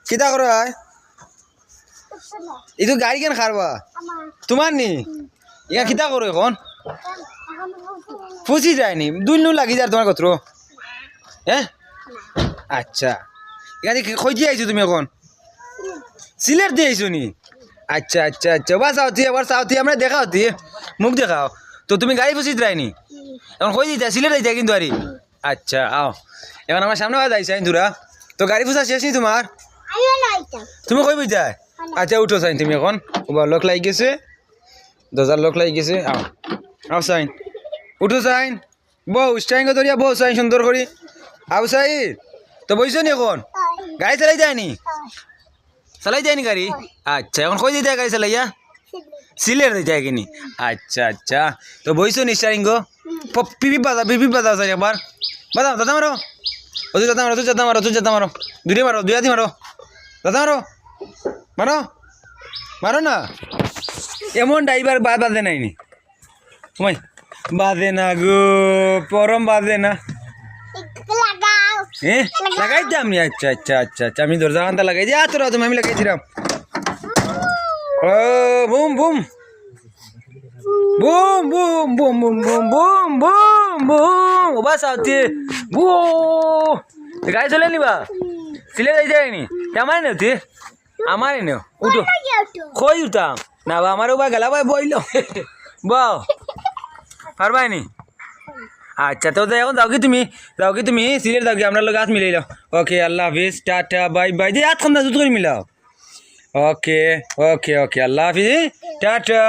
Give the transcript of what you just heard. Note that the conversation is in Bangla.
কিতা করো আয় এই তো গাড়ি কেন খারবা তোমার নি ইয়া কিতা করো এখন ফুসি যায়নি দুই নু লাগি যার তোমার কত হ্যাঁ আচ্ছা এখানে কই দিয়ে আইছো তুমি এখন সিলেট দিয়ে আইছো নি আচ্ছা আচ্ছা আচ্ছা বা সাউথি আবার সাউথি আমরা দেখা হতি মুখ দেখাও তো তুমি গাড়ি ফুসি যায়নি এখন কই দিতে সিলেট যাইতে কিন্তু আরি আচ্ছা আও এখন আমার সামনে বাদ আইছে দুরা তো গাড়ি ফুসা শেষ নি তোমার তুমি কই বুঝা আচ্ছা উঠো সাইন তুমি এখন লোক লাগি গেছে 10,000 লোক লাগি গেছে আও আও সাইন উঠো সাইন বউ স্টাইং ধরিয়া বউ সাইন সুন্দর করি আও সাইন তো বইছো নি এখন গাড়ি চালাই যায়নি চালাই যায়নি গাড়ি আচ্ছা এখন কই দিতে গাড়ি চালাইয়া সিলেট দিতে কিনি আচ্ছা আচ্ছা তো বইছো নি স্টাইং গো পিপি বাজা সাইন একবার বাজাও দাদা মারো ও তুই দাদা মারো তুই দাদা মারো তুই দাদা মারো দুই মারো দুই হাতি মারো দাদা মারো মারো মারো না এমন ড্রাইভার বাদে নাইনি ওই বাদে না গো পরম বাদে না হ্যাঁ লাগাই দাম নি আচ্ছা আচ্ছা আচ্ছা আচ্ছা আমি দরজা আনতে লাগাই দিই আচ্ছা তুমি আমি লাগাইছিলাম ও বুম বুম বুম বুম বুম বুম বুম বুম বুম বুম ও বাস আতে বু গাড়ি চলে নিবা সিলে যাই যায়নি আমার নেই আমার নেই উঠো কই উঠাম না বা আমারও বা গেলা ভাই বইল বাও পারবাই নি আচ্ছা তো এখন যাও কি তুমি সিলেট যাও কি আপনার লোক হাত মিলাই লাও ওকে আল্লাহ হাফিজ টাটা বাই বাই দিয়ে হাত খান জুত করে মিলাও ওকে ওকে ওকে আল্লাহ হাফিজ টাটা